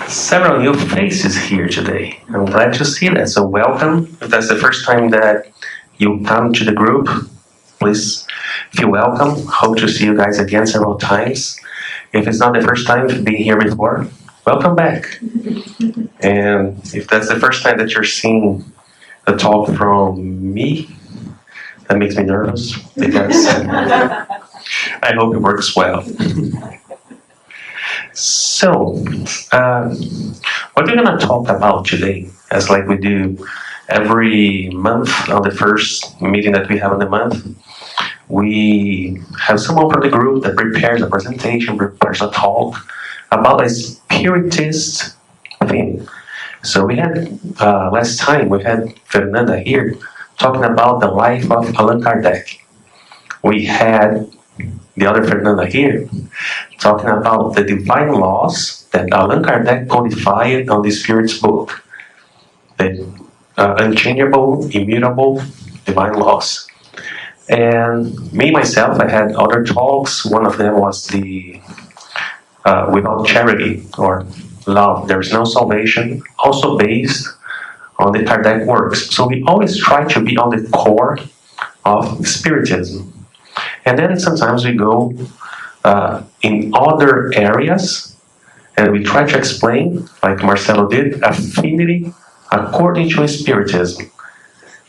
Several new faces here today. I'm glad to see that. So welcome. If that's the first time that you come to the group, please feel welcome. Hope to see you guys again several times. If it's not the first time you've been here before, welcome back. And if that's the first time that you're seeing a talk from me, that makes me nervous because I hope it works well. So, what we're going to talk about today, as like we do every month on the first meeting that we have in the month, we have someone from the group that prepares a presentation, prepares a talk about a Spiritist theme. So we had, last time, we had Fernanda here talking about the life of Allan Kardec. We had the other Fernanda here talking about the divine laws that Allan Kardec codified on the Spirit's book. The unchangeable, immutable divine laws. And me, myself, I had other talks. One of them was the without charity or love, there is no salvation, also based on the Kardec works. So we always try to be on the core of Spiritism. And then sometimes we go in other areas and we try to explain, like Marcelo did, affinity according to Spiritism.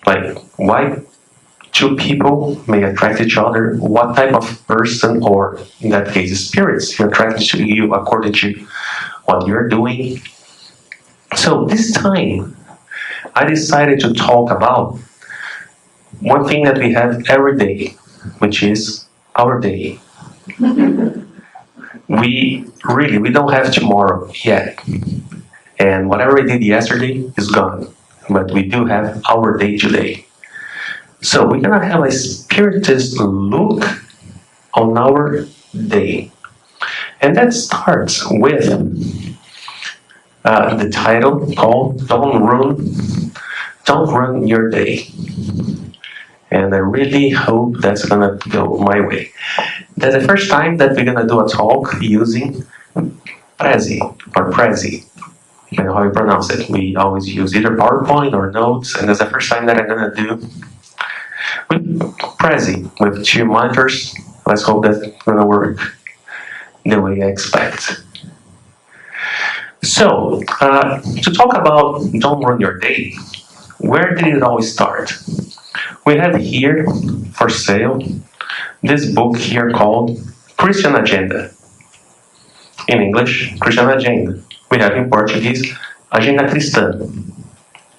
Like why two people may attract each other, what type of person, or in that case, spirits, you're attracted to you according to what you're doing. So this time, I decided to talk about one thing that we have every day, which is our day. We don't have tomorrow yet. And whatever we did yesterday is gone. But we do have our day today. So we're going to have a Spiritist look on our day. And that starts with the title called Don't Ruin Your Day. And I really hope that's going to go my way. That's the first time that we're going to do a talk using Prezi or Prezi. You know how you pronounce it. We always use either PowerPoint or notes, and that's the first time that I'm going to do with Prezi, with 2 monitors. Let's hope that's going to work the way I expect. So, to talk about Don't Ruin Your Day, where did it all start? We have here for sale this book here called Christian Agenda. In English, Christian Agenda. We have in Portuguese, Agenda Cristã.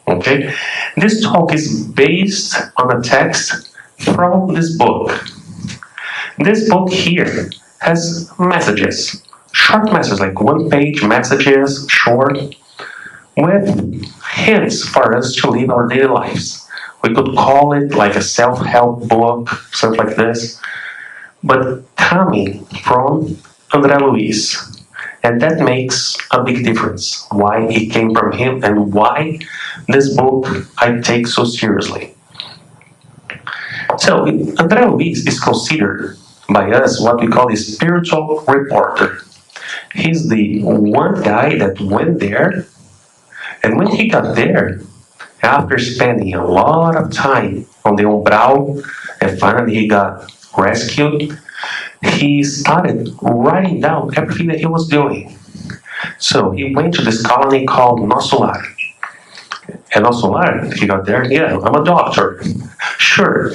Okay? This talk is based on a text from this book. This book here has messages, short messages, like 1-page messages, short, with hints for us to live our daily lives. We could call it like a self-help book, something like this, but coming from Andre Luiz. And that makes a big difference, why it came from him and why this book I take so seriously. So, Andre Luiz is considered by us what we call a spiritual reporter. He's the one guy that went there, and when he got there, after spending a lot of time on the umbral, and finally he got rescued, he started writing down everything that he was doing. So he went to this colony called Nosso Lar. And Nosso Lar, he got there, yeah, I'm a doctor. Sure,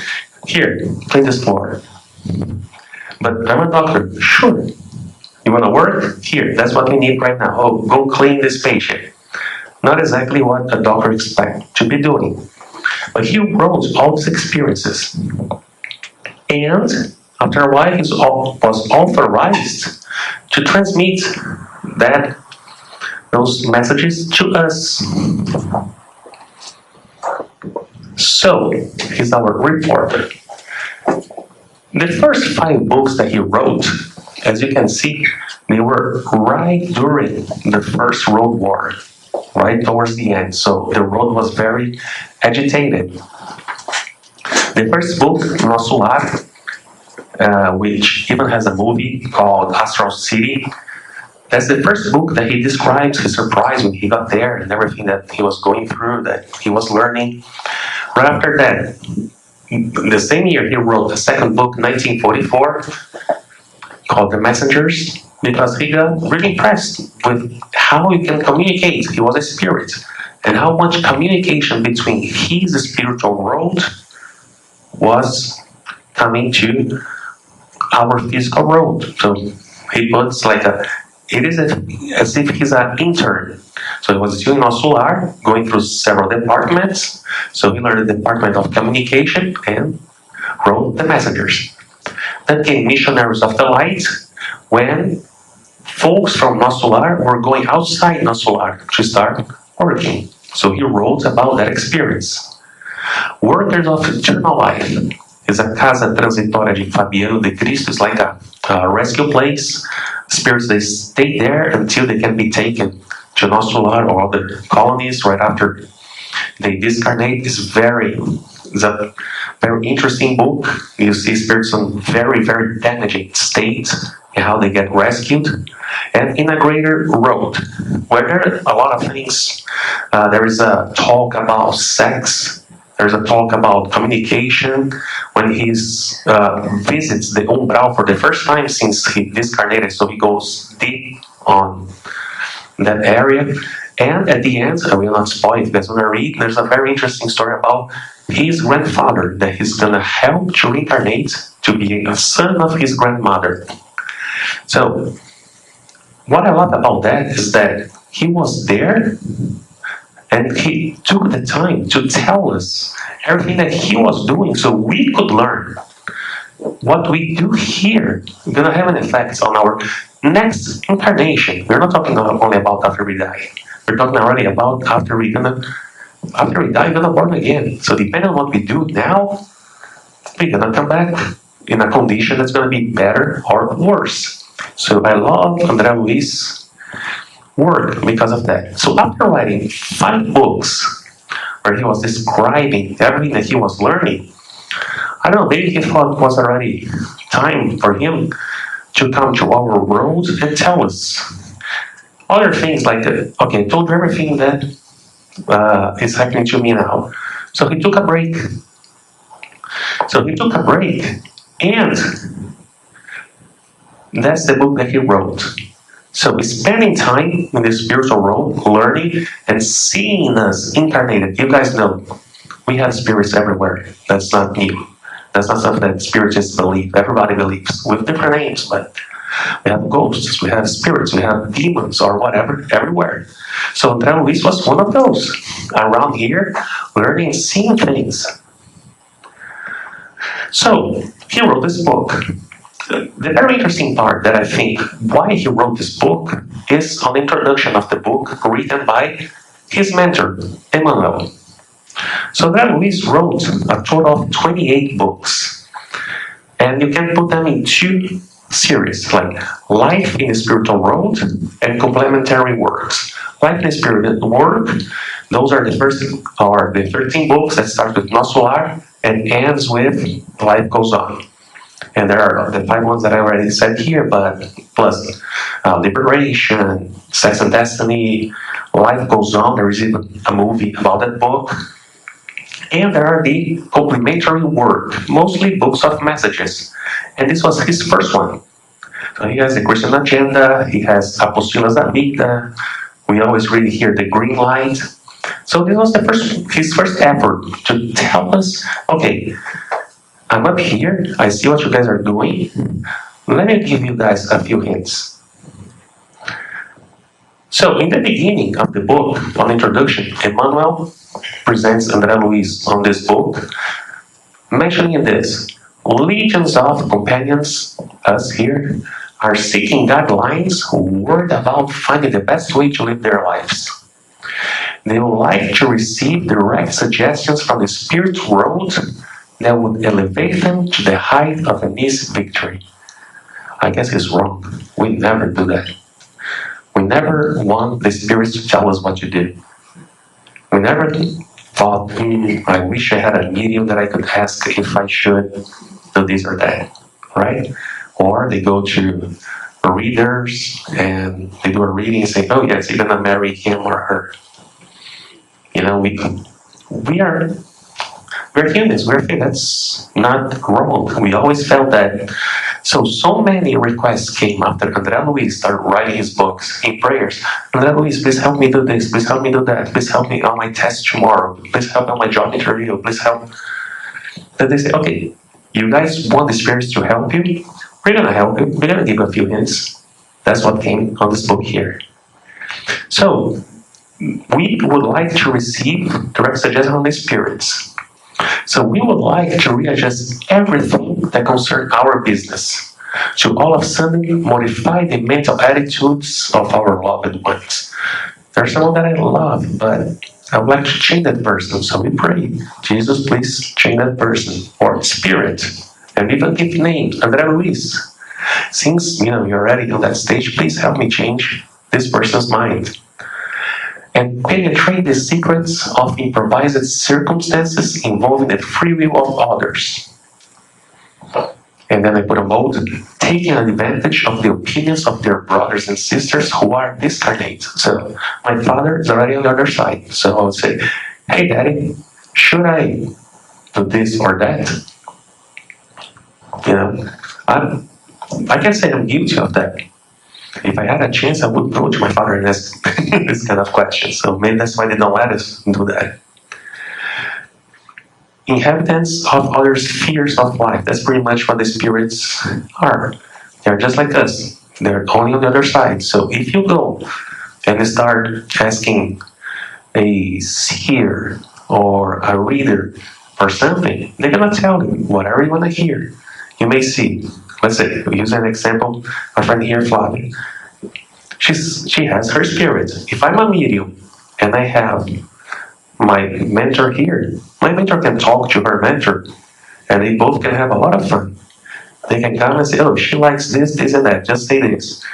here, clean this floor. But I'm a doctor, sure. You want to work? Here, that's what we need right now. Oh, go clean this patient. Not exactly what a doctor expects to be doing. But he wrote all his experiences. And after a while, he was authorized to transmit those messages to us. So, he's our reporter. The first 5 books that he wrote, as you can see, they were right during the First World War, right towards the end. So the road was very agitated. The first book, Nosso Lar, which even has a movie called Astral City, That's the first book that he describes his surprise when he got there and everything that he was going through, that he was learning. Right after that, the same year, he wrote a second book, 1944, called The Messengers, because he got really impressed with how he can communicate. He was a spirit, and how much communication between his spiritual world was coming to our physical world. So he puts like it is as if he's an intern. So he was doing Solar, going through several departments. So he learned the department of communication and wrote The Messengers. Then came Missionaries of the Light, when folks from Solar were going outside Solar to start working. So he wrote about that experience. Workers of Eternal Life is a casa transitória de Fabiano de Cristo. It's like a rescue place. Spirits, they stay there until they can be taken to Solar or other colonies right after they discarnate. It's a very interesting book. You see spirits in very, very damaging state and how they get rescued. And in a greater road, where there are a lot of things. There is a talk about sex. There's a talk about communication when he visits the umbral for the first time since he discarnated. So he goes deep on that area. And at the end, I will not spoil if you guys want to read, there's a very interesting story about his grandfather that he's going to help to reincarnate to be a son of his grandmother. So, what I love about that is that he was there and he took the time to tell us everything that he was doing so we could learn. What we do here is going to have an effect on our next incarnation. We're not talking only about after we die. We're talking already about after we die, we're gonna born again. So depending on what we do now, we're gonna come back in a condition that's gonna be better or worse. So I love Andre Luiz work because of that. So after writing 5 books where he was describing everything that he was learning, I don't know, maybe he thought it was already time for him to come to our world and tell us other things like, okay, I told you everything that is happening to me now. So he took a break. And that's the book that he wrote. So he's spending time in the spiritual world, learning and seeing us incarnated. You guys know, we have spirits everywhere. That's not new. That's not something that spiritists believe. Everybody believes, with different names, but we have ghosts, we have spirits, we have demons or whatever, everywhere. So Andre Luiz was one of those. Around here, learning, seeing things. So, he wrote this book. The very interesting part that I think why he wrote this book is on the introduction of the book written by his mentor, Emmanuel. So Andre Luiz wrote a total of 28 books. And you can put them in 2 series, like Life in the Spiritual World and Complementary Works. Life in the Spiritual World, those are the first, or the 13 books that start with No Solar and ends with Life Goes On. And there are the 5 ones that I already said here, but plus Liberation, Sex and Destiny, Life Goes On. There is even a movie about that book. And there are the complementary work, mostly books of messages. And this was his first one. So he has the Christian Agenda, he has Apostilas da Vida, we always really hear the green light. So this was his first effort to tell us, okay, I'm up here, I see what you guys are doing, let me give you guys a few hints. So in the beginning of the book, on introduction, Emmanuel presents Andre Luiz on this book, mentioning this: legions of companions, us here, are seeking guidelines, worried about finding the best way to live their lives. They would like to receive direct suggestions from the spirit world that would elevate them to the height of an easy victory. I guess he's wrong. We never do that. We never want the spirits to tell us what to do. We never thought, I wish I had a medium that I could ask if I should do this or that, right? Or they go to readers, and they do a reading and say, oh yes, you're gonna marry him or her. You know, we're humans. That's not wrong. We always felt that. So many requests came after Andre Luiz started writing his books in prayers. Andre Luiz, please help me do this. Please help me do that. Please help me on my test tomorrow. Please help on my job interview. Please help. Then they say, okay, you guys want the spirits to help you? We're gonna help you. We're gonna give you a few hints. That's what came on this book here. So we would like to receive direct suggestion from the spirits. So we would like to readjust everything that concerns our business to all of a sudden modify the mental attitudes of our loved ones. There's someone that I love, but I would like to change that person. So we pray, Jesus, please change that person. Or spirit, and even give names, Andre Luiz. Since you're already on that stage, please help me change this person's mind. And penetrate the secrets of improvised circumstances involving the free will of others. And then I put a mode, taking advantage of the opinions of their brothers and sisters who are discarnate. So my father is already on the other side. So I would say, hey daddy, should I do this or that? I can say I'm guilty of that. If I had a chance, I would go to my father and ask this kind of question. So maybe that's why they don't let us do that. Inhabitants of other spheres of life. That's pretty much what the spirits are. They're just like us. They're only on the other side. So if you go and start asking a seer or a reader or something, they're going to tell you whatever you want to hear. You may see, let's say, we use an example, a friend here, Flavia. She has her spirit. If I'm a medium and I have my mentor here, my mentor can talk to her mentor and they both can have a lot of fun. They can come and say, oh, she likes this, this, and that. Just say this.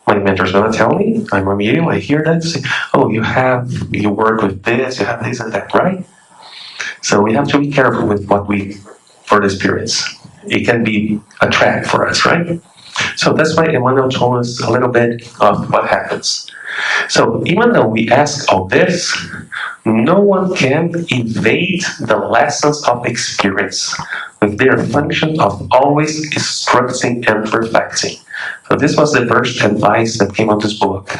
My mentor's going to tell me, I'm a medium, I hear that, say, oh, you work with this, you have this and that, right? So we have to be careful with for the spirits. It can be a trap for us, right? So that's why Emmanuel told us a little bit of what happens. So even though we ask all this, no one can evade the lessons of experience with their function of always instructing and perfecting. So this was the first advice that came out of this book.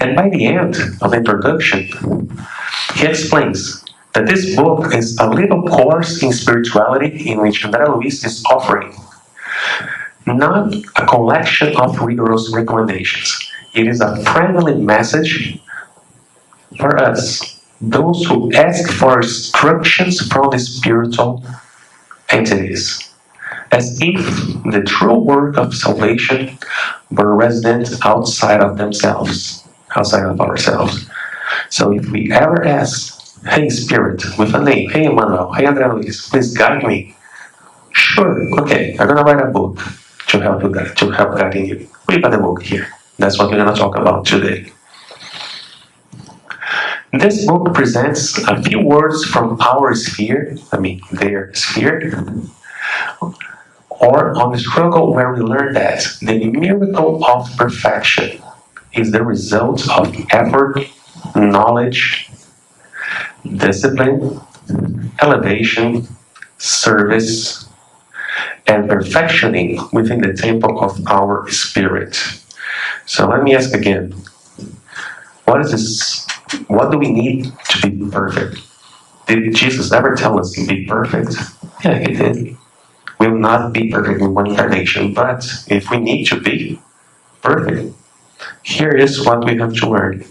And by the end of the introduction, he explains that this book is a little course in spirituality in which Andre Luiz is offering not a collection of rigorous recommendations. It is a friendly message for us, those who ask for instructions from the spiritual entities, as if the true work of salvation were resident outside of themselves, outside of ourselves. So if we ever ask, hey Spirit, with a name, hey Emmanuel, hey Andre Luiz, please guide me. Sure, okay, I'm going to write a book to help you guide, to help guiding you. We got the book here. That's what we're going to talk about today. This book presents a few words from our sphere, their sphere, or on the struggle where we learn that the miracle of perfection is the result of effort, knowledge, discipline, elevation, service, and perfectioning within the temple of our spirit. So let me ask again, what is this? What do we need to be perfect? Did Jesus ever tell us to be perfect? Yeah, he did. We will not be perfect in one incarnation, but if we need to be perfect, here is what we have to learn.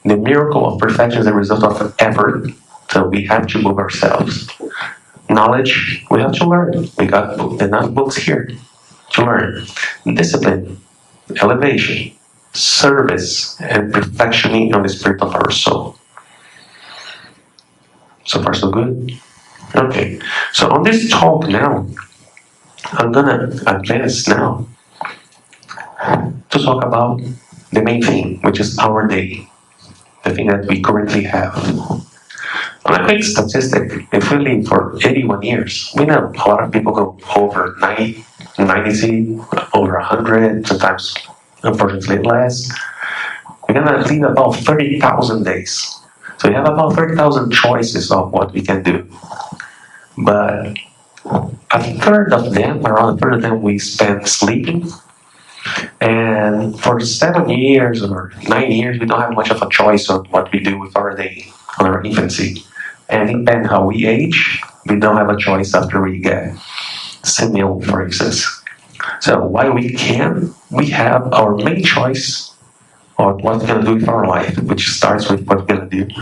The miracle of perfection is a result of effort, so we have to move ourselves. Knowledge, we have to learn. We got enough books here to learn. Discipline, elevation, service, and perfectioning of the spirit of our soul. So far, so good? Okay. So on this talk now, I'm gonna advance now to talk about the main thing, which is our day, the thing that we currently have. On a quick statistic, if we live for 81 years, we know a lot of people go over 90, 90, over 100, sometimes unfortunately less. We're gonna live about 30,000 days. So we have about 30,000 choices of what we can do. But a third of them, around a third of them, we spend sleeping. And for 7 years or 9 years, we don't have much of a choice on what we do with our day, on our infancy. And depending how we age, we don't have a choice after we get senile, for instance. So while we can, we have our main choice on what we're going to do with our life, which starts with what we're going to do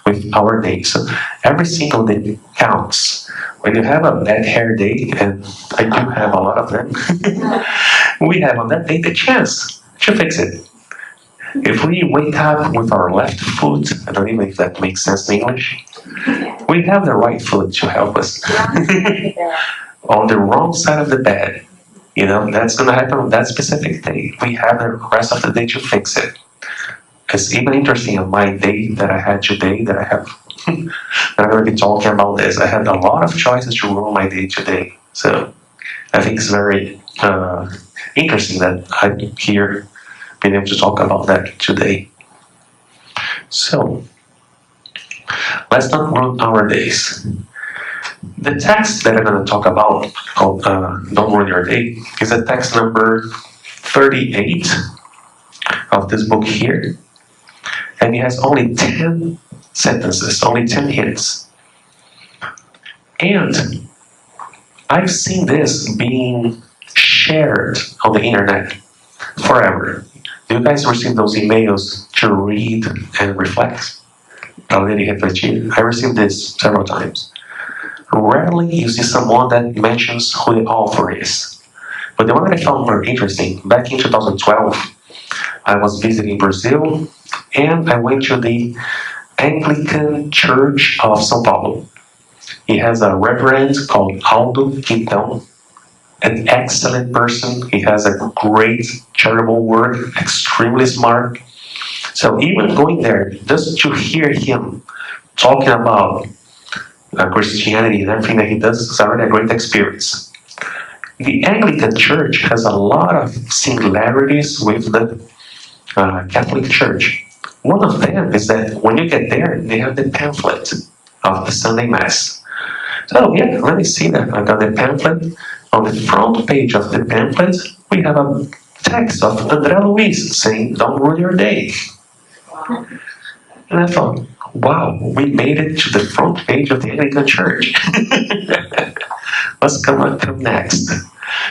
with our day. So every single day counts. When you have a bad hair day, and I do have a lot of them, we have on that day the chance to fix it. If we wake up with our left foot, I don't even know if that makes sense in English, we have the right foot to help us. On the wrong side of the bed, that's going to happen on that specific day. We have the rest of the day to fix it. It's even interesting on my day that I had today, that I have, that I'm going to be talking about this. I had a lot of choices to ruin my day today. So I think it's very interesting that I'm here being able to talk about that today. So let's not ruin our days. The text that I'm going to talk about, called Don't Ruin Your Day, is a text number 38 of this book here. And it has only 10 sentences, only 10 hints. And I've seen this being shared on the internet forever. Do you guys receive those emails to read and reflect? Already refletir. I received this several times. Rarely you see someone that mentions who the author is. But the one that I found more interesting, back in 2012, I was visiting Brazil, and I went to the Anglican Church of São Paulo. He has a reverend called Aldo Quintão, an excellent person. He has a great charitable work, extremely smart. So even going there, just to hear him talking about Christianity and everything that he does is already a great experience. The Anglican Church has a lot of similarities with the Catholic Church. One of them is that when you get there, they have the pamphlet of the Sunday Mass. So yeah, let me see that. I got the pamphlet. On the front page of the pamphlet, we have a text of Andre Luiz saying, "Don't ruin your day." Wow. And I thought, wow, we made it to the front page of the Anglican Church. What's come next?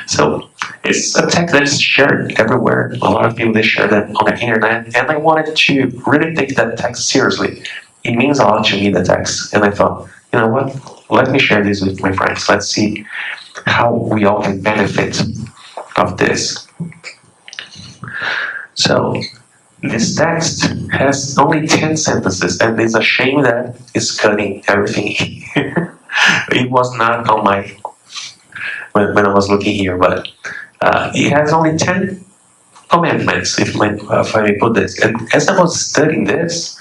So it's a text that is shared everywhere. A lot of people, they share that on the internet, and I wanted to really take that text seriously. It means a lot to me, the text. And I thought, you know what? Let me share this with my friends. Let's see how we all can benefit of this. So this text has only 10 sentences, and it's a shame that it's cutting everything here. It was not on my, when I was looking here, but it has only 10 commandments, if I may put this. And as I was studying this,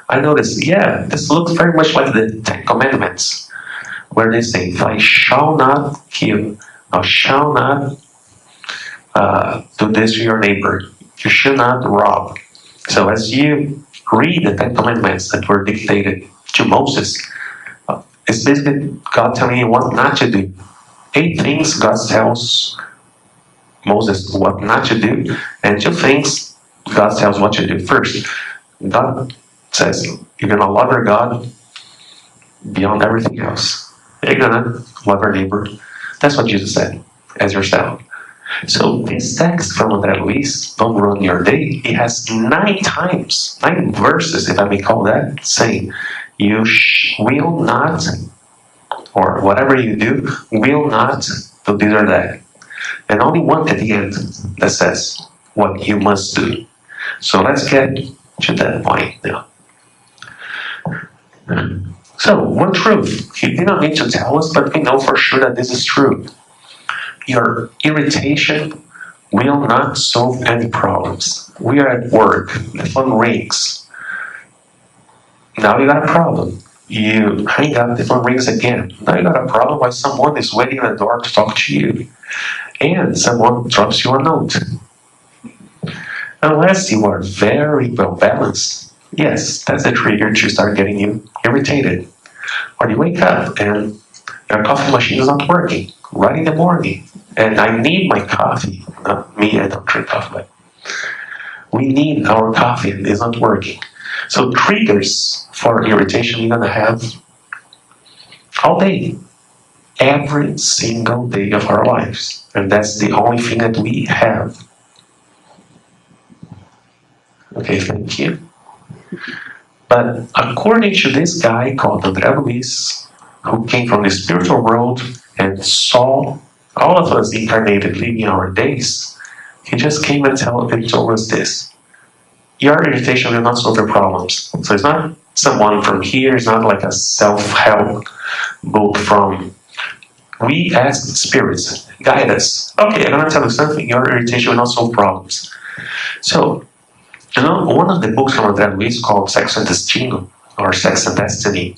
I noticed, yeah, this looks very much like the 10 commandments, where they say, "I shall not kill, I shall not do this to your neighbor. You should not rob." So as you read the 10 commandments that were dictated to Moses, it's basically God telling you what not to do. 8 things God tells Moses what not to do, and 2 things God tells what to do. First, God says you're going to love your God beyond everything else. You're going to love your neighbor. That's what Jesus said, as yourself. So this text from Andre Luiz, "Don't Ruin Your Day," it has 9 times, 9 verses, if I may call that, saying, you will not, or whatever you do, will not do this or that. And only one at the end that says what you must do. So let's get to that point now. So, one truth. He did not need to tell us, but we know for sure that this is true. Your irritation will not solve any problems. We are at work. The phone rings. Now you got a problem. You hang up, the phone rings again. Now you got a problem why someone is waiting at the door to talk to you. and someone drops you a note. Unless you are very well balanced, yes, that's a trigger to start getting you irritated. Or you wake up and your coffee machine is not working right in the morning, and I need my coffee. Not me, I don't drink coffee, but we need our coffee and it's not working. So triggers for irritation we're gonna have all day, every single day of our lives. And that's the only thing that we have. Okay, thank you. But according to this guy called Andre Luiz, who came from the spiritual world and saw all of us incarnated living our days, he just came and told us this. Your irritation will not solve your problems. So it's not someone from here, it's not like a self-help book from... We ask spirits, guide us. Okay, I'm going to tell you something, your irritation will not solve problems. So, you know, one of the books from Andre Luiz called Sex and Destino, or Sex and Destiny,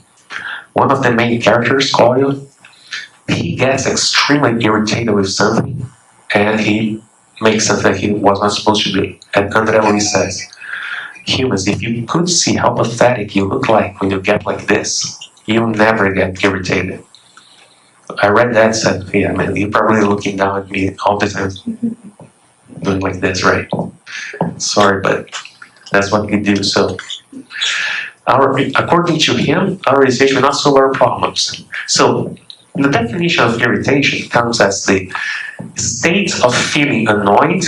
one of the main characters, Claudio, he gets extremely irritated with something, and he makes something that he was not supposed to do. And Andre Luiz says, humans, if you could see how pathetic you look like when you get like this, you'll never get irritated. I read that and said, yeah, man, you're probably looking down at me all the time, doing like this, right? Sorry, but that's what we do. So, according to him, our irritation will not solve our problems. So, the definition of irritation comes as the state of feeling annoyed,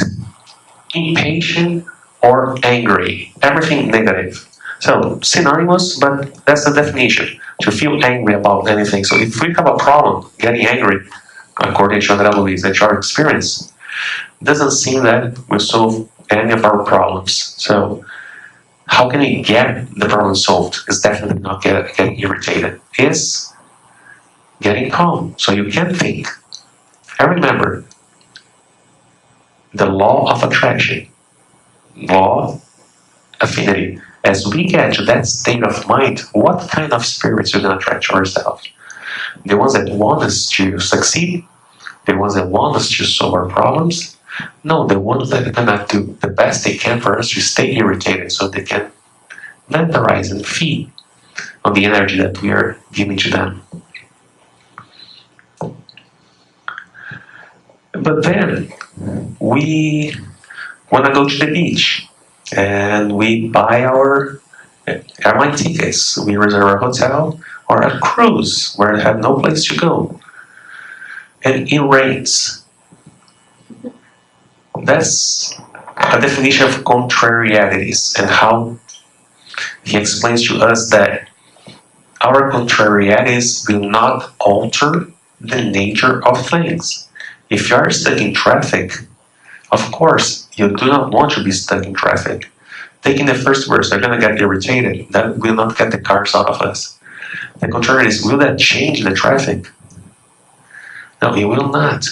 impatient, or angry. Everything negative. So, synonymous, but that's the definition. To feel angry about anything. So, if we have a problem getting angry, according to Andre Luiz, that's our experience, it doesn't seem that we solve any of our problems. So, how can we get the problem solved? It's definitely not getting irritated. It's getting calm, so you can think. And remember, the law of attraction, law affinity. As we get to that state of mind, what kind of spirits are going to attract to ourselves? The ones that want us to succeed? The ones that want us to solve our problems? No, the ones that are going to do the best they can for us to stay irritated so they can vaporize and feed on the energy that we are giving to them. But then we want to go to the beach and we buy our airline tickets, we reserve a hotel or a cruise where they have no place to go. And it rains. That's a definition of contrarieties and how he explains to us that our contrarieties will not alter the nature of things. If you are stuck in traffic, of course, you do not want to be stuck in traffic. Taking the first verse, they're going to get irritated. That will not get the cars out of us. The contrary is, will that change the traffic? No, it will not.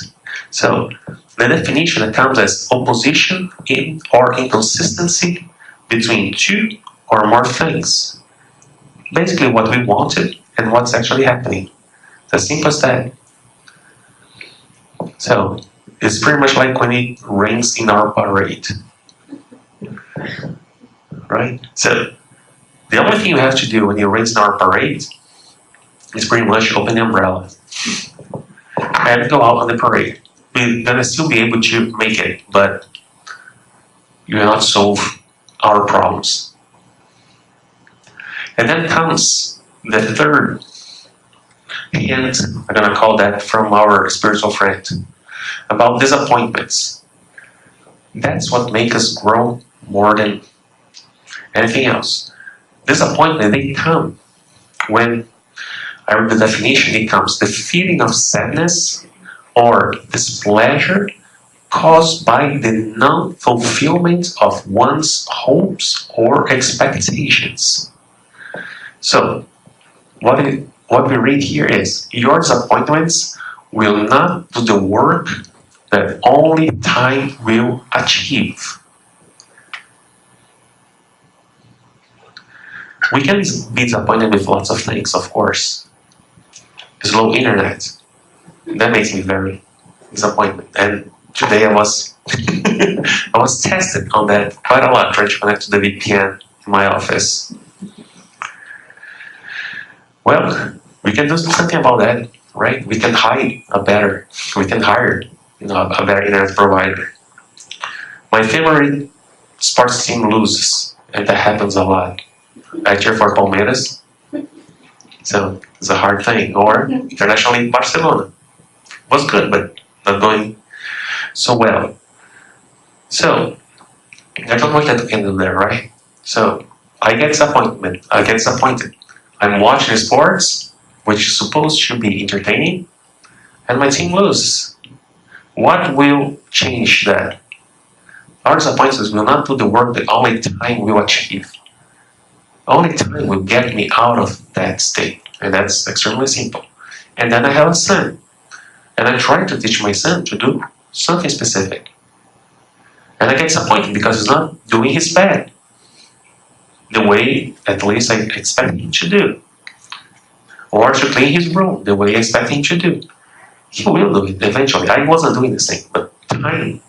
So, the definition that comes as opposition in or inconsistency between two or more things. Basically what we wanted and what's actually happening. It's as simple as that. So, it's pretty much like when it rains in our parade. Right? So, the only thing you have to do when it rains in our parade is pretty much open the umbrella and go out on the parade. We're going to still be able to make it, but you will not solve our problems. And then comes the third hint, I'm going to call that from our spiritual friend, about disappointments. That's what makes us grow more than anything else. Disappointment, they come when, I read the definition, it comes the feeling of sadness or displeasure caused by the non-fulfillment of one's hopes or expectations. So, what we read here is, your disappointments will not do the work that only time will achieve. We can be disappointed with lots of things, of course. Slow internet, that makes me very disappointment. And today I was I was tested on that quite a lot, trying to connect to the VPN in my office. Well, we can do something about that, right? We can we can hire, a better internet provider. My favorite sports team loses, and that happens a lot. I cheer for Palmeiras, so it's a hard thing. Or internationally, Barcelona was good, but not going so well. So there's not much that we can do there, right? So I get disappointed. I'm watching sports, which is supposed to be entertaining, and my team loses. What will change that? Our disappointments will not do the work that only time will achieve. Only time will get me out of that state. And that's extremely simple. And then I have a son. And I try to teach my son to do something specific. And I get disappointed because he's not doing his bad the way at least I expect him to do. Or to clean his room the way I expect him to do. He will do it eventually. I wasn't doing this thing, but time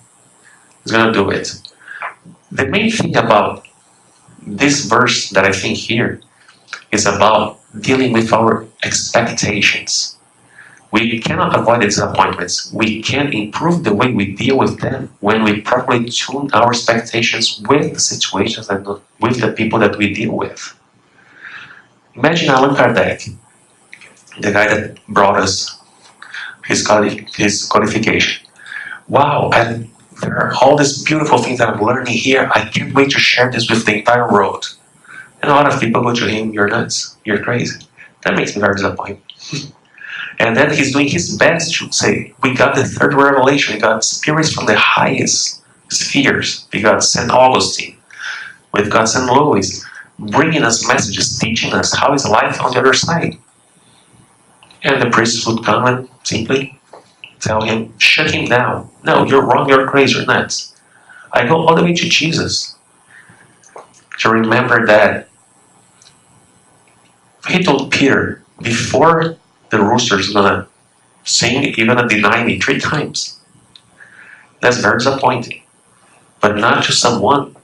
is going to do it. The main thing about this verse that I think here is about dealing with our expectations. We cannot avoid the disappointments. We can improve the way we deal with them when we properly tune our expectations with the situations and with the people that we deal with. Imagine Allan Kardec, the guy that brought us his codification. Wow, and there are all these beautiful things that I'm learning here. I can't wait to share this with the entire world. And a lot of people go to him, you're nuts, you're crazy. That makes me very disappointed. And then he's doing his best to say, we got the third revelation, we got spirits from the highest spheres. We got St. Augustine, we've got St. Louis, bringing us messages, teaching us how is life on the other side. And the priests would come and simply tell him, shut him down. No, you're wrong, you're crazy, you're nuts. I go all the way to Jesus to remember that he told Peter, before the rooster's gonna sing, you're gonna deny me 3 times. That's very disappointing. But not to someone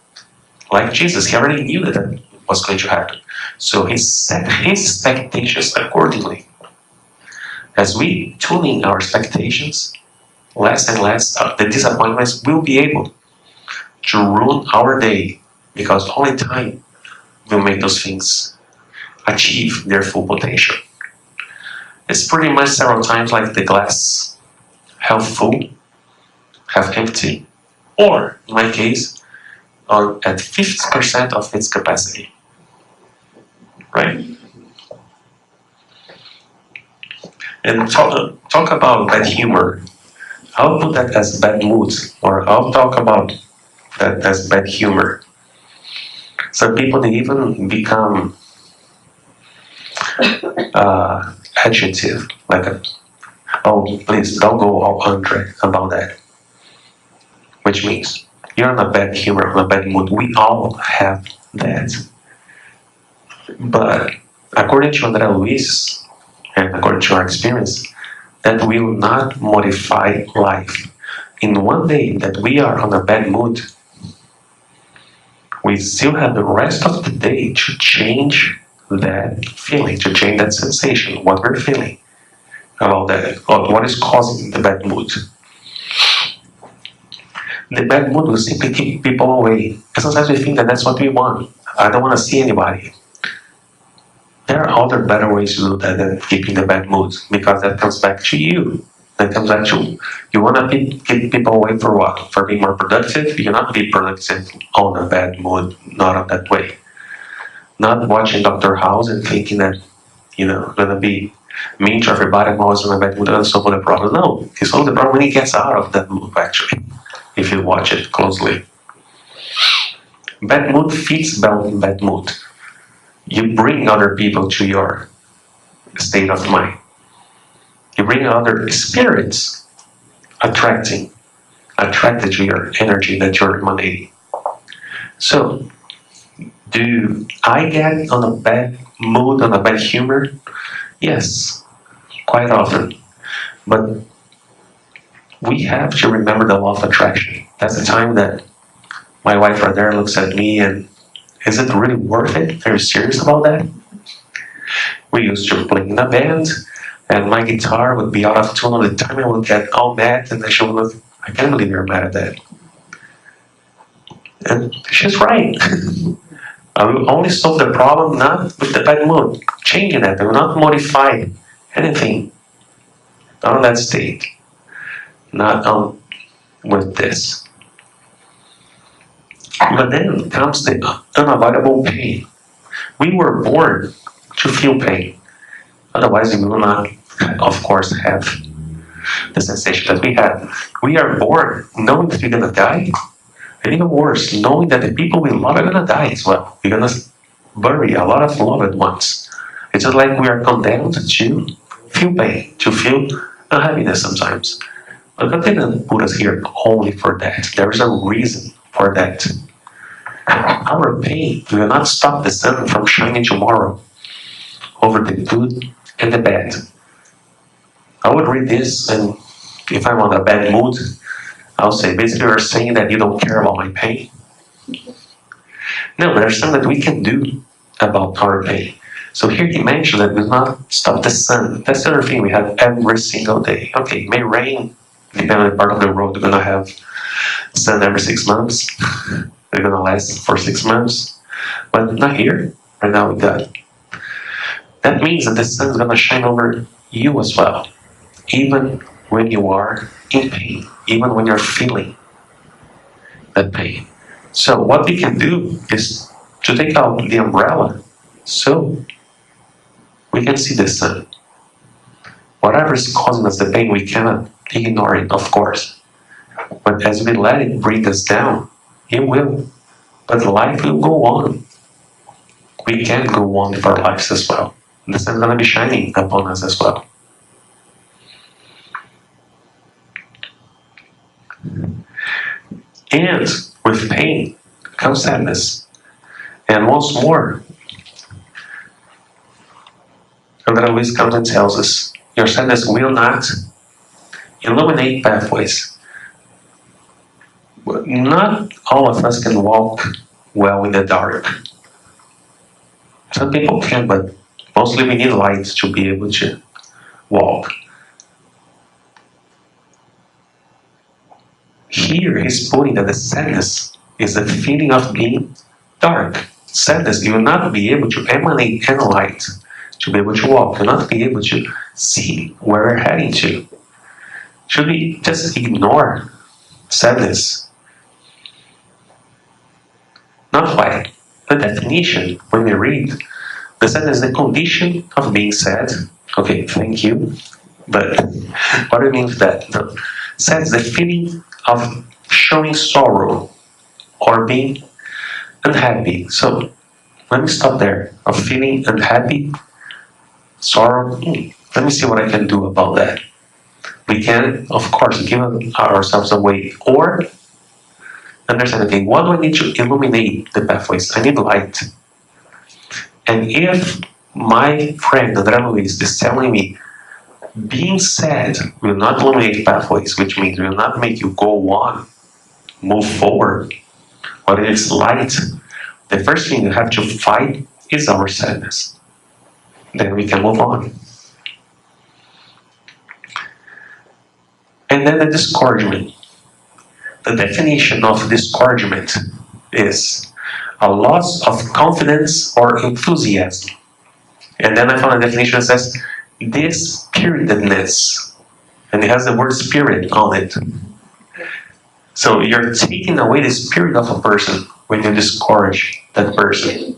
like Jesus. He already knew that was going to happen. So he set his expectations accordingly. As we tune in our expectations, less and less the disappointments will be able to ruin our day, because only time will make those things achieve their full potential. It's pretty much several times like the glass half full, half empty, or in my case, at 50% of its capacity. Right? And talk about bad humor. I'll put that as bad mood, or I'll talk about that as bad humor. Some people, they even become adjective, like oh, please don't go all Andre about that. Which means you're in a bad humor, in a bad mood. We all have that. But according to Andre Luiz, and according to our experience, that will not modify life. In one day that we are on a bad mood, we still have the rest of the day to change that feeling, to change that sensation, what we're feeling about that, or what is causing the bad mood. The bad mood will simply keep people away. And sometimes we think that that's what we want. I don't want to see anybody. There are other better ways to do that than keeping the bad mood, because that comes back to you. That comes back to you want to keep people away for what? For being more productive? You cannot be productive on a bad mood, not on that way. Not watching Dr. House and thinking that, gonna be mean to everybody, I'm always on a bad mood and solve the problem. No, he solves the problem when he gets out of that mood, actually, if you watch it closely. Bad mood feeds bad mood. You bring other people to your state of mind. You bring other spirits attracted to your energy that you're emanating. So, do I get on a bad mood, on a bad humor? Yes, quite often. But we have to remember the law of attraction. That's the time that my wife right there looks at me and, is it really worth it? Are you serious about that? We used to play in a band, and my guitar would be out of tune all the time. I would get all mad, and then she would look, I can't believe you're mad at that. And she's right. I will only solve the problem not with the bad mood, changing that. I will not modify anything on that state, not on with this. But then comes the unavoidable pain. We were born to feel pain. Otherwise, we will not, of course, have the sensation that we have. We are born knowing that we're going to die, and even worse, knowing that the people we love are going to die as well. We're going to bury a lot of loved ones. It's just like we are condemned to feel pain, to feel unhappiness sometimes. But God didn't put us here only for that. There is a reason for that. Our pain will not stop the sun from shining tomorrow over the good and the bad. I would read this, and if I'm on a bad mood, I'll say, basically you're saying that you don't care about my pain. No, there's something that we can do about our pain. So here he mentioned that we will not stop the sun. That's the other thing we have every single day. Okay, it may rain, depending on the part of the road, we're going to have sun every 6 months. They're going to last for 6 months. But not here. Right now we got. That means that the sun is going to shine over you as well. Even when you are in pain. Even when you're feeling that pain. So what we can do is to take out the umbrella so we can see the sun. Whatever is causing us the pain, we cannot ignore it, of course. But as we let it bring us down, it will. But life will go on. We can go on with our lives as well. The sun is going to be shining upon us as well. And with pain comes sadness. And once more, Andre Luiz comes and tells us, your sadness will not illuminate pathways. Not all of us can walk well in the dark. Some people can, but mostly we need light to be able to walk. Here he's putting that the sadness is the feeling of being dark. Sadness, you will not be able to emanate any light to be able to walk. You will not be able to see where we're heading to. Should we just ignore sadness? Not quite. The definition, when we read, the sadness is the condition of being sad. Okay, thank you. But what do you mean with that? No. Sad is the feeling of showing sorrow or being unhappy. So let me stop there. Of feeling unhappy, sorrow. Let me see what I can do about that. We can, of course, give ourselves away, or understand, okay, what do I need to illuminate the pathways? I need light. And if my friend Andre Luiz is telling me being sad will not illuminate pathways, which means will not make you go on, move forward, but it is light, the first thing you have to fight is our sadness. Then we can move on. And then the discouragement. The definition of discouragement is a loss of confidence or enthusiasm. And then I found a definition that says dispiritedness. And it has the word spirit on it. So you're taking away the spirit of a person when you discourage that person.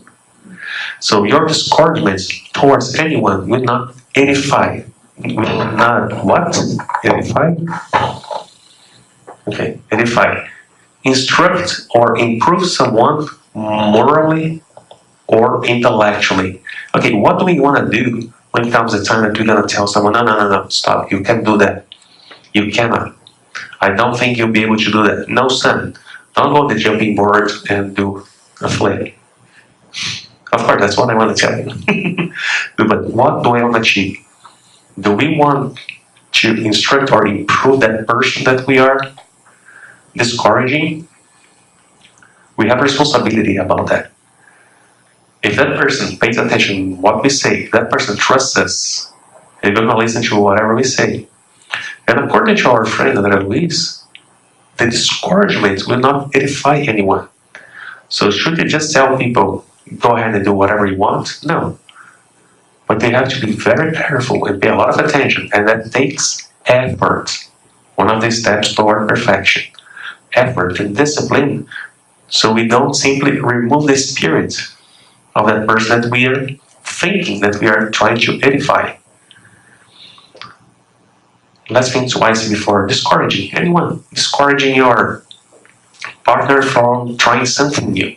So your discouragement towards anyone will not edify. Will not what? Edify? Okay, edify. Instruct or improve someone morally or intellectually. Okay, what do we want to do when it comes the time that we're going to tell someone, no, stop, you can't do that. You cannot. I don't think you'll be able to do that. No, son, don't go to the jumping board and do a flip. Of course, that's what I want to tell you. But what do I want to achieve? Do we want to instruct or improve that person that we are discouraging, we have responsibility about that. If that person pays attention to what we say, if that person trusts us, they're going to listen to whatever we say. And according to our friend Andre Luiz, the discouragement will not edify anyone. So should you just tell people, go ahead and do whatever you want? No. But they have to be very careful and pay a lot of attention, and that takes effort. One of the steps toward perfection. Effort and discipline. So we don't simply remove the spirit of that person that we are thinking, that we are trying to edify. Let's think twice before discouraging anyone. Discouraging your partner from trying something new.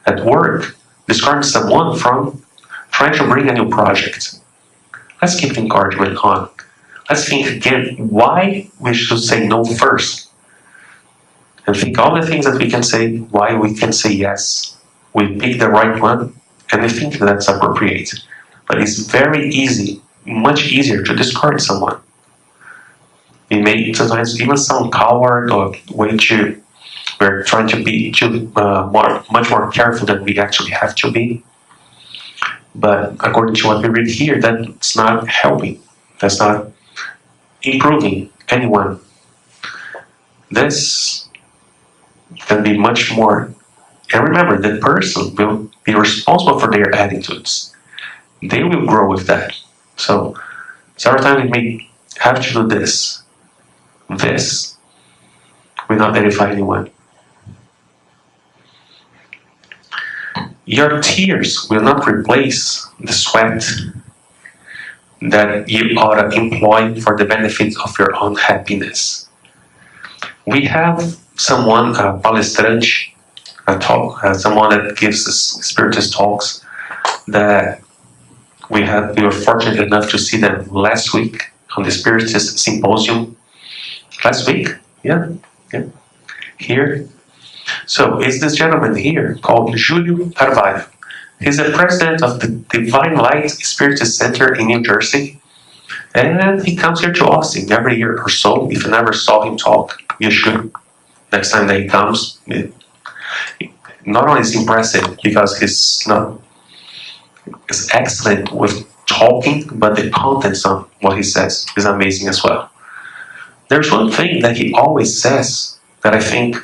At work, discouraging someone from trying to bring a new project. Let's keep the encouragement on. Let's think again why we should say no first. And think all the things that we can say, why we can say yes. We pick the right one, and we think that's appropriate. But it's very easy, much easier to discourage someone. It may sometimes even sound coward or we're trying to be much more careful than we actually have to be. But according to what we read here, that's not helping. That's not improving anyone. This can be much more. And remember, the person will be responsible for their attitudes. They will grow with that. So several times we may have to do this. This will not edify anyone. Your tears will not replace the sweat that you ought to employ for the benefit of your own happiness. We have someone, a palestrante, someone that gives us Spiritist talks, that we were fortunate enough to see them last week on the Spiritist Symposium. Last week? Yeah. Here. So, it's this gentleman here called Júlio Carvalho. He's the president of the Divine Light Spiritist Center in New Jersey. And he comes here to Austin every year or so. If you never saw him talk, you should. Next time that he comes. Not only is he impressive because he's excellent with talking, but the contents of what he says is amazing as well. There's one thing that he always says that I think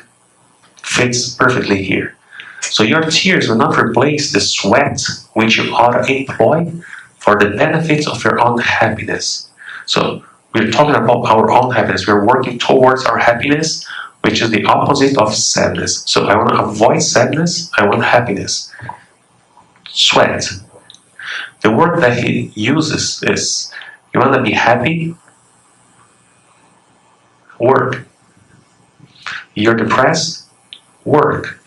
fits perfectly here. So your tears will not replace the sweat which you ought to employ for the benefits of your own happiness. So we're talking about our own happiness. We're working towards our happiness, which is the opposite of sadness. So I want to avoid sadness, I want happiness. Sweat. The word that he uses is, you want to be happy? Work. You're depressed? Work.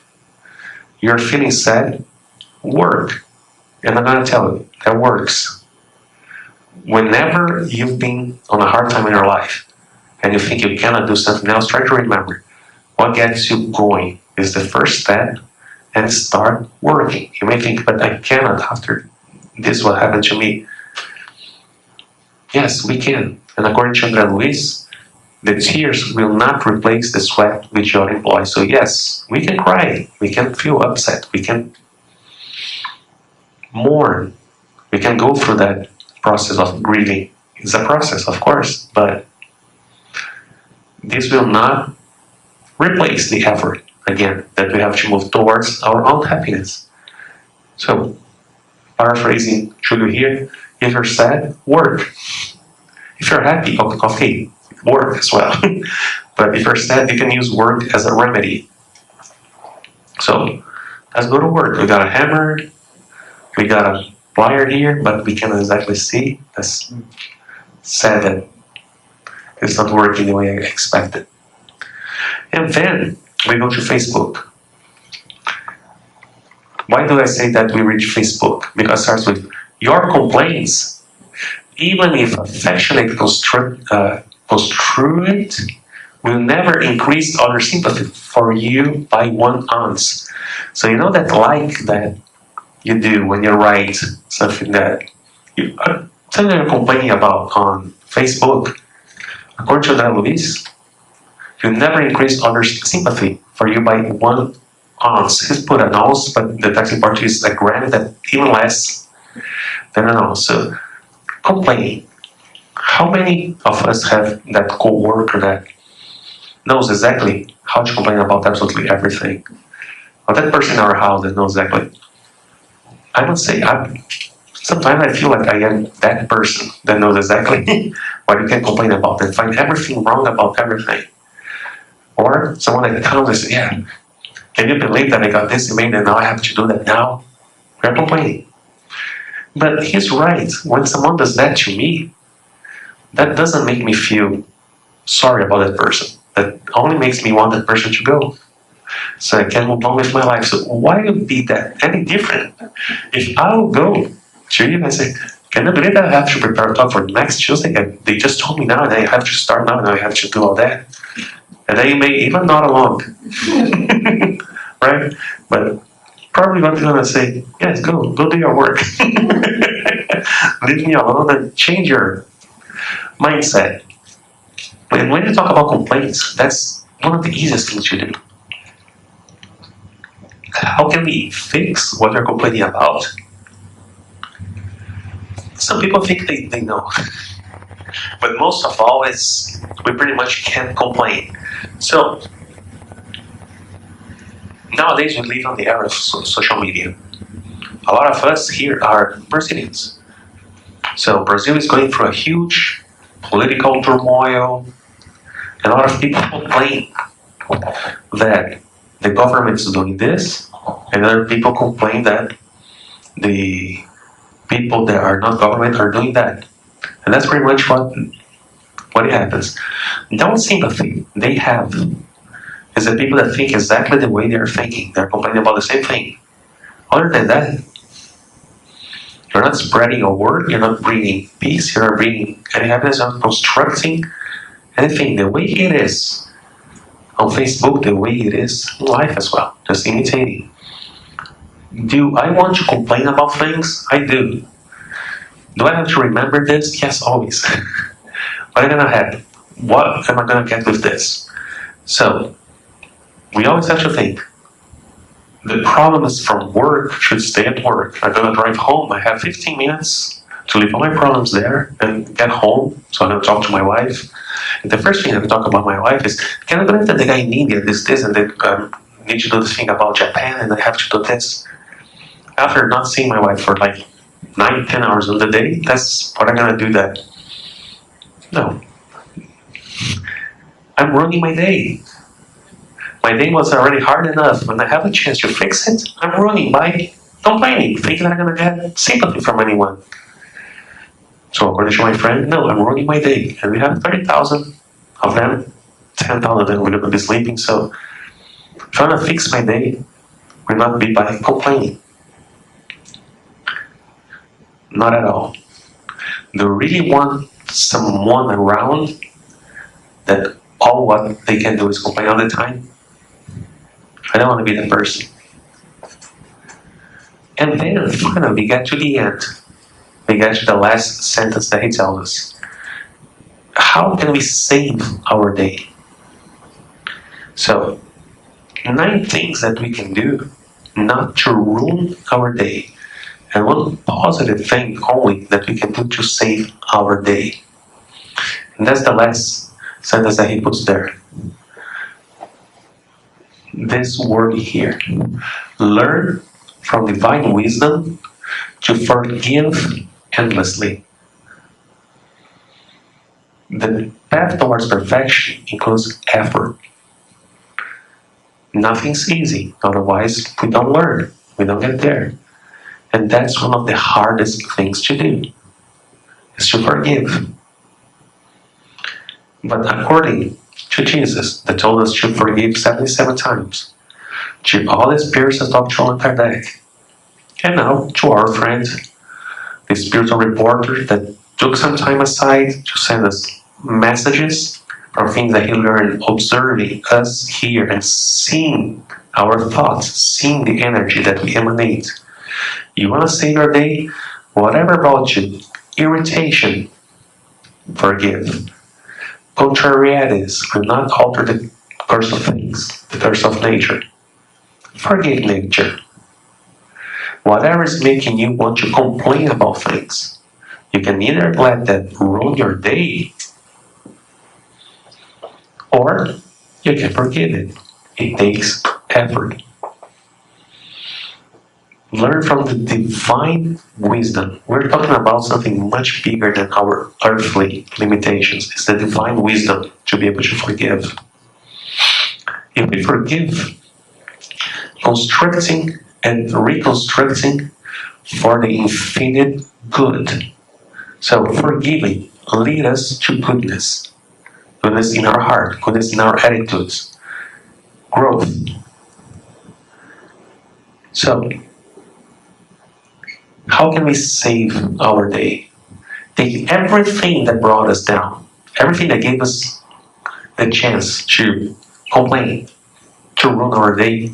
You're feeling sad? Work. And I'm going to tell you, that works. Whenever you've been on a hard time in your life, and you think you cannot do something else, try to remember, what gets you going is the first step, and start working. You may think, but I cannot after this what happened to me. Yes, we can. And according to Andre Luiz, the tears will not replace the sweat which you employ. So yes, we can cry, we can feel upset, we can mourn, we can go through that process of grieving. It's a process, of course, but this will not replace the effort, again, that we have to move towards our own happiness. So, paraphrasing Julio here, if you're sad, work. If you're happy, okay, work as well. But if you're sad, you can use work as a remedy. So, let's go to work. We got a hammer, we got a plier here, but we cannot exactly see. That's sad that it's not working the way I expected. And then we go to Facebook. Why do I say that we reach Facebook? Because it starts with your complaints, even if affectionate construed, will never increase other sympathy for you by 1 ounce. So you know that like that you do when you write something that you're complaining about on Facebook, According to Andre Luiz, you never increase others' sympathy for you by 1 ounce. He's put an ounce, but the taxi part is a gram, that even less than an ounce. So, complaining. How many of us have that co-worker that knows exactly how to complain about absolutely everything? Or that person in our house that knows exactly. I would say, sometimes I feel like I am that person that knows exactly what you can complain about and find everything wrong about everything. Or someone that comes and says, yeah, can you believe that I got this email and now I have to do that now? We're complaining. But he's right. When someone does that to me, that doesn't make me feel sorry about that person. That only makes me want that person to go. So I can move on with my life. So why would it be that any different? If I'll go to you and say, can you believe that I have to prepare a talk for next Tuesday? And they just told me now and I have to start now and I have to do all that. And then you may even nod along. Right? But probably what you're going to say, yes, go do your work. Leave me alone and change your mindset. And when you talk about complaints, that's one of the easiest things to do. How can we fix what you're complaining about? Some people think they know. But most of all, we pretty much can't complain. So, nowadays we live on the era of social media. A lot of us here are Brazilians. So Brazil is going through a huge political turmoil. And a lot of people complain that the government is doing this, and other people complain that the people that are not government are doing that. And that's pretty much what happens. That sympathy they have is the people that think exactly the way they're thinking. They're complaining about the same thing. Other than that, you're not spreading a word, you're not bringing peace, you're not bringing any happiness, you're not constructing anything the way it is on Facebook, the way it is in life as well, just imitating. Do I want to complain about things? I do. Do I have to remember this? Yes, always. What am I going to have? What am I going to get with this? So, we always have to think. The problem is from work should stay at work. I'm going to drive home. I have 15 minutes to leave all my problems there and get home. So I'm going to talk to my wife. And the first thing I'm going to talk about my wife is, can I believe that the guy in India did this and they need to do this thing about Japan and I have to do this? After not seeing my wife for like 9-10 hours of the day, that's what I'm going to do that. No. I'm ruining my day. My day was already hard enough. When I have a chance to fix it, I'm ruining by complaining, thinking that I'm going to get sympathy from anyone. So according to my friend, no, I'm ruining my day. And we have 30,000 of them, 10,000 of them we're going to be sleeping. So trying to fix my day will not be by complaining. Not at all. Do you really want someone around that all what they can do is complain all the time? I don't want to be that person. And then finally we get to the end. We get to the last sentence that he tells us. How can we save our day? So, 9 things that we can do not to ruin our day. And one positive thing only that we can do to save our day. And that's the last sentence that he puts there. This word here. Learn from divine wisdom to forgive endlessly. The path towards perfection includes effort. Nothing's easy, otherwise we don't learn, we don't get there. And that's one of the hardest things to do, is to forgive. But according to Jesus, that told us to forgive 77 times, to all the spirits that talked to Kardec, and now to our friend, the spiritual reporter that took some time aside to send us messages from things that he learned observing us here and seeing our thoughts, seeing the energy that we emanate. You want to save your day? Whatever about you, irritation, forgive. Contrarieties will not alter the course of things, the course of nature. Forgive nature. Whatever is making you want to complain about things, you can either let that ruin your day, or you can forgive it. It takes effort. Learn from the divine wisdom. We're talking about something much bigger than our earthly limitations. It's the divine wisdom to be able to forgive. If we forgive, constructing and reconstructing for the infinite good. So forgiving leads us to goodness. Goodness in our heart, goodness in our attitudes, growth. So, how can we save our day? Take everything that brought us down, everything that gave us the chance to complain, to ruin our day,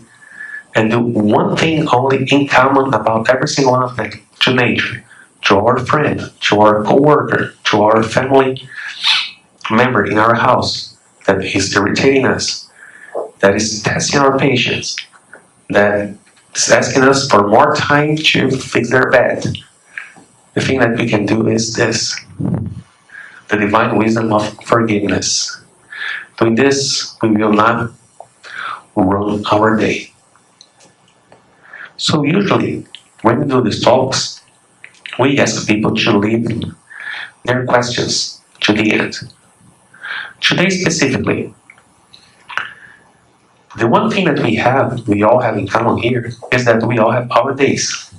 and do one thing only in common about every single one of them, to nature, to our friend, to our co-worker, to our family member in our house that is irritating us, that is testing our patience, that is asking us for more time to fix their bed. The thing that we can do is this, the divine wisdom of forgiveness. Doing this, we will not ruin our day. So usually, when we do these talks, we ask people to leave their questions to the end. Today specifically, the one thing that we all have in common here, is that we all have our days.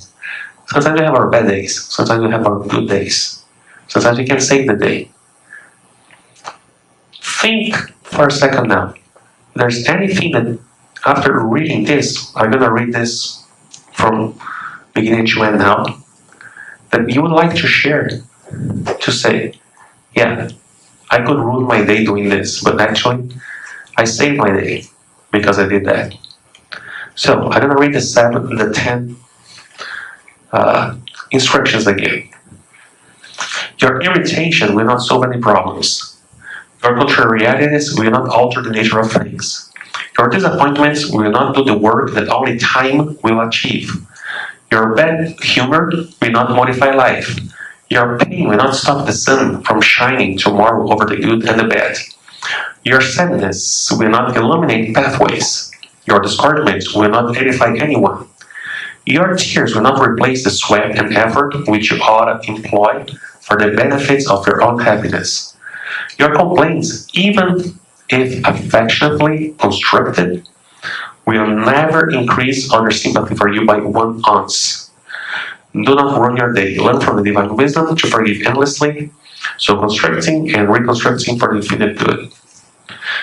Sometimes we have our bad days, sometimes we have our good days. Sometimes we can save the day. Think for a second now. If there's anything that, after reading this, I'm going to read this from beginning to end now, that you would like to share, to say, yeah, I could ruin my day doing this, but actually, I saved my day because I did that. So, I'm going to read the 10 instructions again. Your irritation will not solve any problems. Your contrarieties will not alter the nature of things. Your disappointments will not do the work that only time will achieve. Your bad humor will not modify life. Your pain will not stop the sun from shining tomorrow over the good and the bad. Your sadness will not illuminate pathways. Your discouragement will not edify anyone. Your tears will not replace the sweat and effort which you ought to employ for the benefits of your own happiness. Your complaints, even if affectionately constructed, will never increase other sympathy for you by 1 ounce. Do not ruin your day. Learn from the divine wisdom to forgive endlessly, so constructing and reconstructing for the infinite good.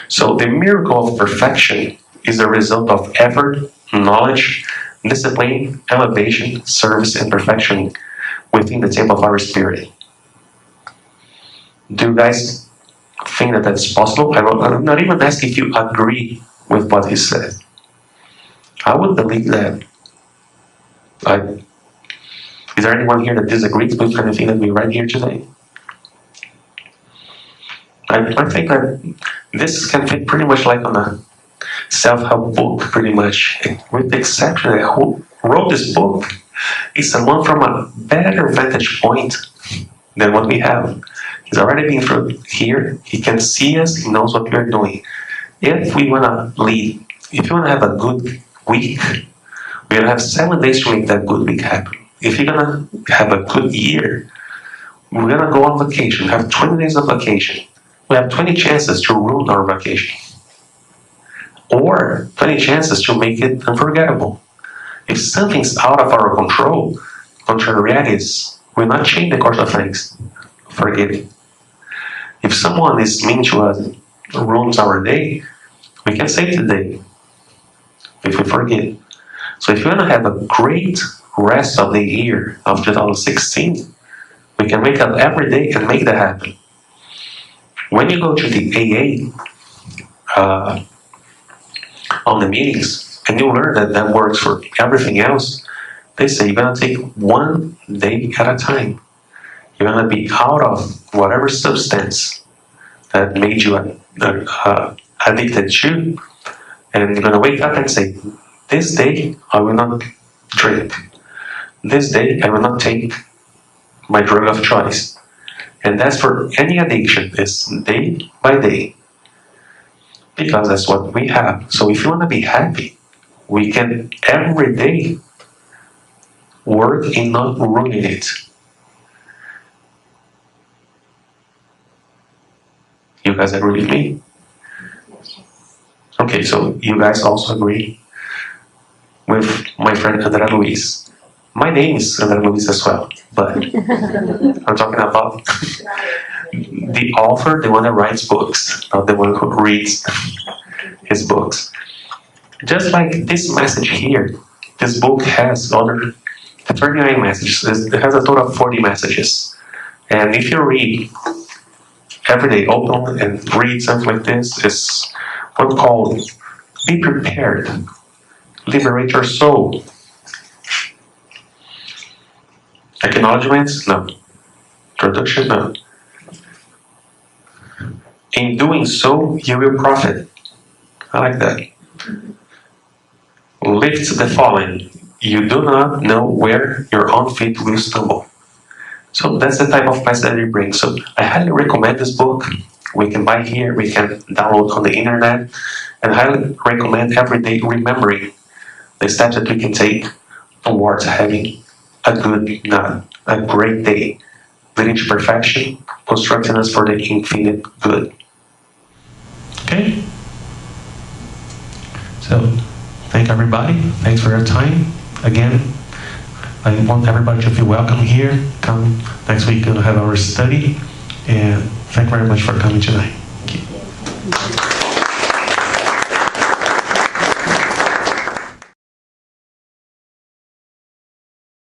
So the miracle of perfection is the result of effort, knowledge, discipline, elevation, service, and perfection within the temple of our spirit. Do you guys think that that's possible? I'm not even asking if you agree with what he said. I would believe that. Is there anyone here that disagrees with anything that we read here today? I think that this can fit pretty much like on a self-help book, pretty much. With the exception that who wrote this book is someone from a better vantage point than what we have. He's already been through here. He can see us. He knows what we're doing. If we want to lead, if you want to have a good week, we're going to have 7 days to make that good week happen. If you're going to have a good year, we're going to go on vacation. We have 20 days of vacation. We have 20 chances to ruin our vacation. Or 20 chances to make it unforgettable. If something's out of our control, contrarieties will not change the course of things. Forgive it. If someone is mean to us, ruins our day, we can save the day if we forgive. So if you want to have a great rest of the year of 2016, we can wake up every day and make that happen. When you go to the AA on the meetings, and you learn that that works for everything else, they say you're going to take 1 day at a time. You're going to be out of whatever substance that made you addicted to, and you're going to wake up and say, this day I will not drink. This day I will not take my drug of choice. And that's for any addiction, it's day by day. Because that's what we have. So if you want to be happy, we can every day work in not ruining it. You guys agree with me? Okay, so you guys also agree with my friend Andre Luiz. My name is Andre Luiz as well, but I'm talking about the author, the one that writes books, not the one who reads his books. Just like this message here, this book has other 39 messages. It has a total of 40 messages. And if you read every day, open and read something like this, is what we call be prepared, liberate your soul. Acknowledgements? No. Introduction? No. In doing so, you will profit. I like that. Lift the fallen. You do not know where your own feet will stumble. So that's the type of message that we bring. So I highly recommend this book. We can buy here, we can download on the internet, and I highly recommend every day remembering the steps that we can take towards having a good, not a great day, leading to perfection, constructing us for the infinite good. Okay? So, thank everybody. Thanks for your time. Again, I want everybody to feel welcome here. Come next week, we'll have our study. And thank you very much for coming tonight. Thank you.